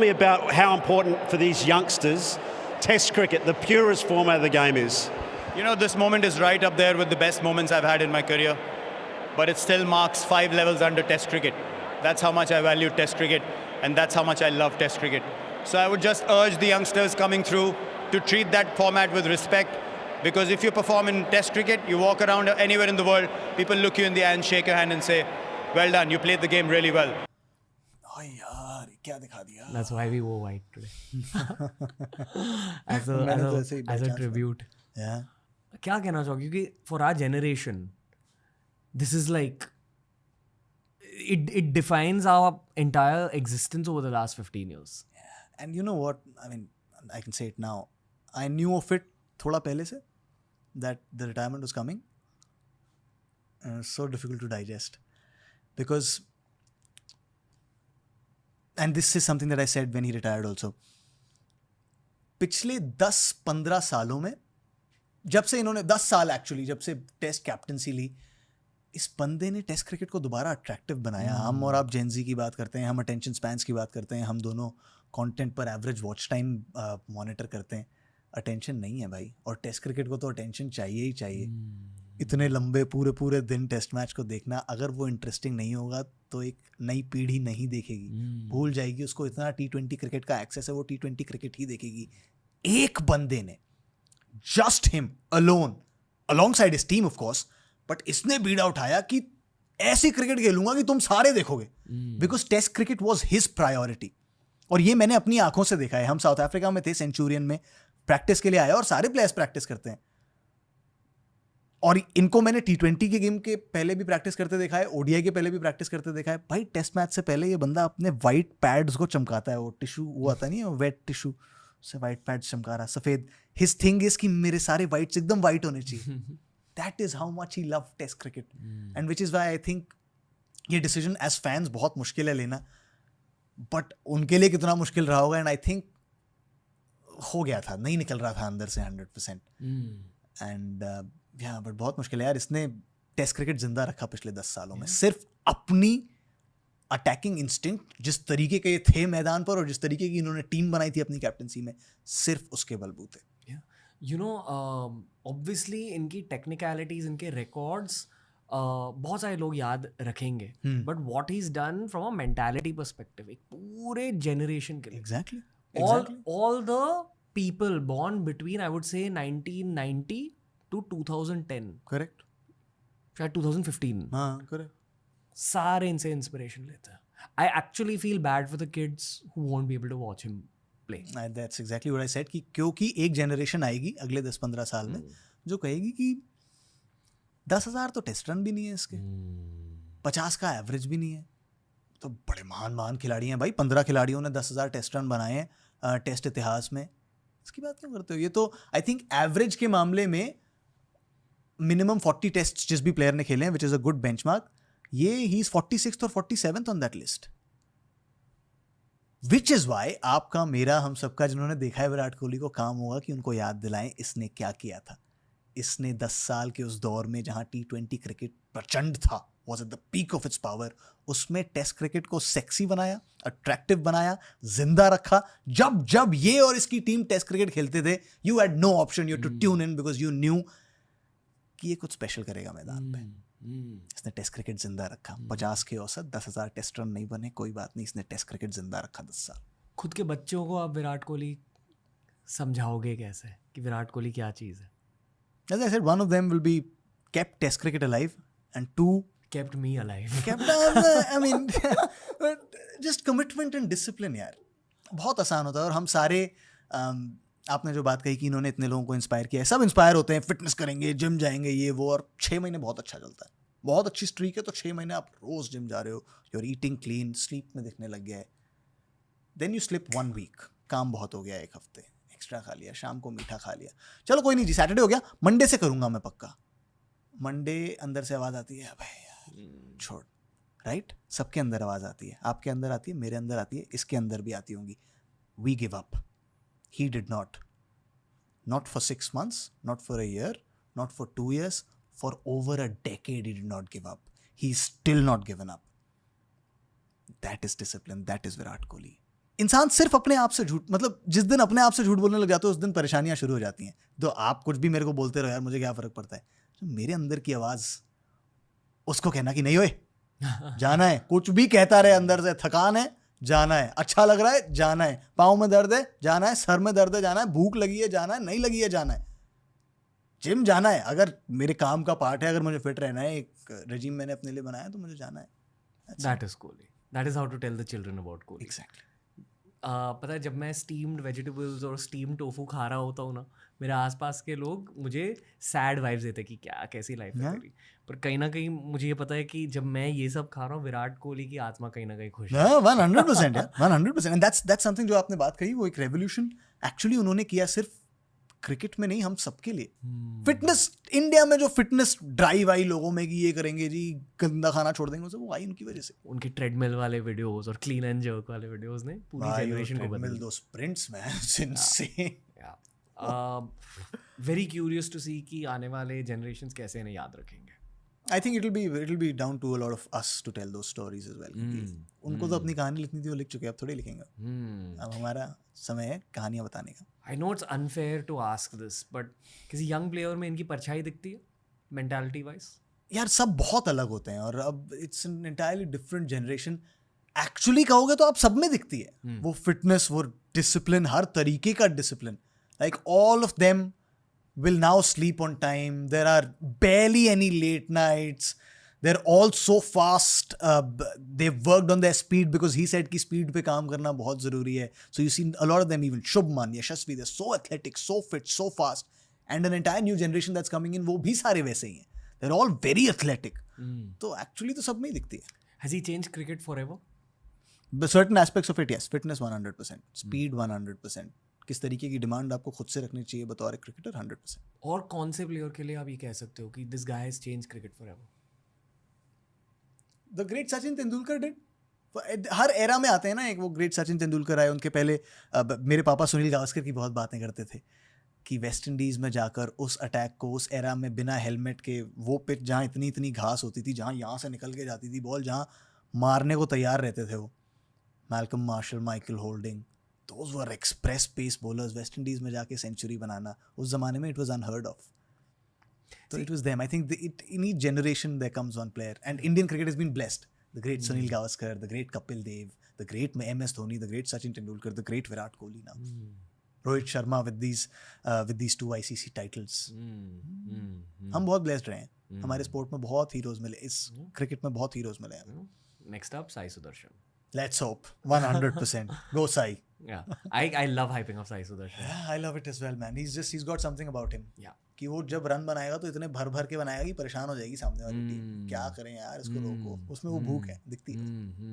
Me about how important for these youngsters Test cricket, the purest format of the game, is. You know, this moment is right up there with the best moments I've had in my career, but it still marks 5 levels under Test cricket. That's how much I value Test cricket, and that's how much I love Test cricket. So I would just urge the youngsters coming through to treat that format with respect, because if you perform in Test cricket, you walk around anywhere in the world, people look you in the eye and shake your hand and say, well done, you played the game really well. Oh यार क्या दिखा दिया. That's why we wore white today. मैंने तो ऐसे ही by as a chance tribute. Yeah. क्या कहना चाहोगे, क्योंकि for our generation this is like it defines our entire existence over the last 15 years. And you know what? I mean, I can say it now. I knew of it थोड़ा पहले से that the retirement was coming. So difficult to digest because, and this is something that I said when he retired also. पिछले 10-15 सालों में जब से इन्होंने 10 साल एक्चुअली जब से टेस्ट कैप्टनसी ली, इस बंदे ने टेस्ट क्रिकेट को दोबारा अट्रैक्टिव बनाया. हम और आप जेनजी की बात करते हैं, हम अटेंशन स्पैन्स की बात करते हैं, हम दोनों कंटेंट पर एवरेज वॉच टाइम मॉनिटर करते हैं. अटेंशन नहीं है भाई, और टेस्ट क्रिकेट को तो अटेंशन चाहिए ही चाहिए. इतने लंबे पूरे पूरे दिन टेस्ट मैच को देखना, अगर वो इंटरेस्टिंग नहीं होगा तो एक नई पीढ़ी नहीं देखेगी, भूल जाएगी. उसको इतना T20 क्रिकेट का एक्सेस है, वो T20 क्रिकेट ही देखेगी. एक बंदे ने, just him alone, alongside his team of course, but इसने बीड़ा उठाया कि ऐसी क्रिकेट खेलूंगा कि तुम सारे देखोगे, because test cricket was his priority. और ये मैंने अपनी आंखों से देखा है. हम साउथ अफ्रीका में थे, सेंचुरियन में प्रैक्टिस के लिए आया, और सारे प्लेयर्स प्रैक्टिस करते हैं. और इनको मैंने T20 के गेम के पहले भी प्रैक्टिस करते देखा है, ODI के पहले भी प्रैक्टिस करते देखा है. भाई टेस्ट मैच से पहले ये बंदा अपने वाइट पैड्स को चमकाता है. वो टिश्यू वो आता नहीं है, वेट टिश्यू से वाइट पैड्स चमका रहा, सफेद. हिज थिंग इज कि मेरे सारे वाइट्स एकदम वाइट होने चाहिए. That is how much he love test cricket. And which is why I think ये डिसीजन एज फैंस बहुत मुश्किल है लेना, बट उनके लिए कितना मुश्किल रहा होगा. एंड आई थिंक हो गया था, नहीं निकल रहा था अंदर से 100%. एंड बट बहुत मुश्किल है यार. इसने टेस्ट क्रिकेट जिंदा रखा पिछले 10 सालों में, सिर्फ अपनी अटैकिंग इंस्टिंक्ट जिस तरीके के थे मैदान पर, और जिस तरीके की इन्होंने टीम बनाई थी अपनी कैप्टनसी में, सिर्फ उसके बलबूते. You know, obviously इनकी टेक्निकलिटीज, इनके रिकॉर्ड्स बहुत सारे लोग याद रखेंगे, but what he is done from a mentality perspective, एक पूरे जनरेशन के लिए. Exactly. all the people born between, I would say, 1990 to 2010, correct. शायद 2015, हाँ करेक्ट. सारे इनसे इंस्पिरेशन लेते हैं. I actually feel bad for the kids who won't be able to watch him play. That's exactly what I said, कि क्योंकि एक generation आएगी अगले 10-15 साल में जो कहेगी कि 10,000 तो टेस्ट रन भी नहीं है इसके, 50 का एवरेज भी नहीं है. तो बड़े महान महान खिलाड़ी हैं भाई, 15 खिलाड़ियों ने 10,000 टेस्ट रन बनाए हैं टेस्ट इतिहास में. इसकी बात क्यों करते हो? ये तो आई थिंक एवरेज के मामले में मिनिमम 40 टेस्ट जिस भी प्लेयर ने खेले हैं, which is a good benchmark. ये ही इज 46th और 47th on that list. Which is why आपका, मेरा, हम सबका जिन्होंने देखा है विराट कोहली को, काम होगा कि उनको याद दिलाएं इसने क्या किया था. इसने 10 साल के उस दौर में जहां T20 क्रिकेट प्रचंड था, was at the peak of its power, उसमें टेस्ट क्रिकेट को सेक्सी बनाया, अट्रैक्टिव बनाया, जिंदा रखा. जब जब ये और इसकी टीम टेस्ट क्रिकेट खेलते थे, you had no option, you to tune in, because you knew कि ये कुछ स्पेशल करेगा मैदान पे. इसने टेस्ट क्रिकेट जिंदा रखा. 50 के औसत, 10,000 टेस्ट रन नहीं बने, कोई बात नहीं, इसने टेस्ट क्रिकेट जिंदा रखा 10 साल. खुद के बच्चों को आप विराट कोहली समझाओगे कैसे कि विराट कोहली क्या चीज़ है? As I said, one of them will be kept Test cricket alive, and 2 kept me alive. kept. I mean, just commitment and discipline यार. बहुत आसान होता है. और हम सारे, आपने जो बात कही कि इन्होंने इतने लोगों को इंस्पायर किया है, सब इंस्पायर होते हैं, फिटनेस करेंगे, जिम जाएंगे, ये वो, और 6 महीने बहुत अच्छा चलता है. बहुत अच्छी स्ट्रीक है तो 6 महीने आप रोज जिम जा रहे हो, यूर ईटिंग क्लीन, स्लीप में दिखने लग गया है. देन यू स्लिप 1 week, काम बहुत हो गया, 1 हफ्ते एक्स्ट्रा खा लिया, शाम को मीठा खा लिया, चलो कोई नहीं जी, सैटरडे हो गया, मंडे से करूंगा मैं पक्का. मंडे अंदर से आवाज़ आती है, भाई यार छोड़. राइट? सबके अंदर आवाज़ आती है, आपके अंदर आती है, मेरे अंदर आती है, इसके अंदर भी आती होंगी. We give up. He did not. Not for 6 months, not for a year, not for 2 years, for over a decade he did not give up. He's still not given up. That is discipline. That is Virat Kohli. इंसान सिर्फ अपने आप से झूठ, मतलब जिस दिन अपने आप से झूठ बोलने लग जाते हो उस दिन परेशानियां शुरू हो जाती हैं. तो आप कुछ भी मेरे को बोलते रहो यार, मुझे क्या फर्क पड़ता है. तो मेरे अंदर की आवाज उसको कहना कि नहीं ओए जाना है, कुछ भी कहता रहे अंदर से, थकान है जाना है, अच्छा लग रहा है जाना है, पाँव में दर्द है जाना है, सर में दर्द है जाना है, भूख लगी है जाना है, नहीं लगी है जाना है, जिम जाना है. अगर मेरे काम का पार्ट है, अगर मुझे फिट रहना है, एक रेजिम मैंने अपने लिए बनाया तो मुझे जाना है. That is Kohli. That is how to tell the children about Kohli. Exactly. पता है जब मैं स्टीम्ड वेजिटेबल्स और स्टीम टोफू खा रहा होता हूँ ना, मेरे आसपास के लोग मुझे सैड वाइब्स देते कि क्या कैसी लाइफ है तेरी. पर कहीं ना कहीं मुझे ये पता है कि जब मैं ये सब खा रहा हूँ, विराट कोहली की आत्मा कहीं ना कहीं खुश है. 100% यार, 100%. एंड दैट्स समथिंग जो आपने बात कही, वो एक रेवोल्यूशन एक्चुअली उन्होंने किया, सिर्फ क्रिकेट में नहीं, हम सबके लिए. फिटनेस, इंडिया में जो फिटनेस ड्राइव आई लोगों में कि ये करेंगे जी, गंदा खाना छोड़ देंगे, वो आई उनकी वजह से. उनके ट्रेडमिल वाले वीडियोस और क्लीन एंड जर्क वाले वीडियोस ने पूरी जनरेशन को बदल दो sprints man, insane. Very curious to see कि आने वाले जनरेशंस कैसे इन्हें याद रखेंगे. I think it'll be down to a lot of us to tell those stories as well. उनको तो अपनी कहानी लिखनी थी, वो लिख चुके हैं, अब थोड़ी लिखेंगे. अब हमारा समय है कहानियां बताने का. I know it's unfair to ask this, but किसी यंग प्लेयर में इनकी परछाई दिखती है मेंटालिटी वाइज? यार सब बहुत अलग होते हैं, और अब it's an entirely different generation. Actually कहोगे तो आप सब में दिखती है वो फिटनेस, वो डिसिप्लिन, हर तरीके का discipline. Like all of them will now sleep on time. There are barely any late nights. They're all so fast. They've worked on their speed because he said कि speed पे काम करना बहुत ज़रूरी है. So you see a lot of them, even Shubman, Yashasvi, they're so athletic, so fit, so fast. And an entire new generation that's coming in, वो भी सारे वैसे ही हैं. They're all very athletic. तो actually तो सब में ही दिखती है. Has he changed cricket forever? But certain aspects of it, yes. Fitness 100%. Speed 100%. किस तरीके की डिमांड आपको खुद से रखनी चाहिए बतौर एक क्रिकेटर, 100%. और कौन से प्लेयर के लिए आप ये कह सकते हो कि this guy has change cricket forever? The great Sachin Tendulkar did. Her era में आते हैं ना, एक वो ग्रेट सचिन तेंदुलकर आए, उनके पहले मेरे पापा सुनील गावस्कर की बहुत बातें करते थे कि वेस्ट इंडीज़ में जाकर उस अटैक को, उस एरा में बिना हेलमेट के, वो पिच जहाँ इतनी इतनी घास होती थी, जहाँ यहाँ से निकल के जाती थी बॉल, जहाँ मारने को तैयार रहते थे वो, Malcolm martial, Michael holding, those were express pace bowlers. West Indies में जाके सेंचुरी बनाना उस ज़माने में it was unheard of. So it was them. I think in each generation there comes one player, and Indian cricket has been blessed. The great Sunil Gavaskar, the great Kapil Dev, the great MS Dhoni, the great Sachin Tendulkar, the great Virat Kohli now. Rohit Sharma with these 2 ICC titles. हम बहुत blessed रहे हैं. हमारे sport में बहुत heroes मिले, इस cricket में बहुत हीरोज मिले हैं. Next up Sai Sudarshan. Let's hope. 100%. Go Sai. Yeah, I love hyping up Sai Sudarshan. Yeah, I love it as well, man. He's got something about him. Yeah. कि वो जब रन बनाएगा तो इतने भर भर के बनाएगा कि परेशान हो जाएगी सामने वाली टीम. क्या करें यार, इसको रोको. उसमें वो भूख है, दिखती है.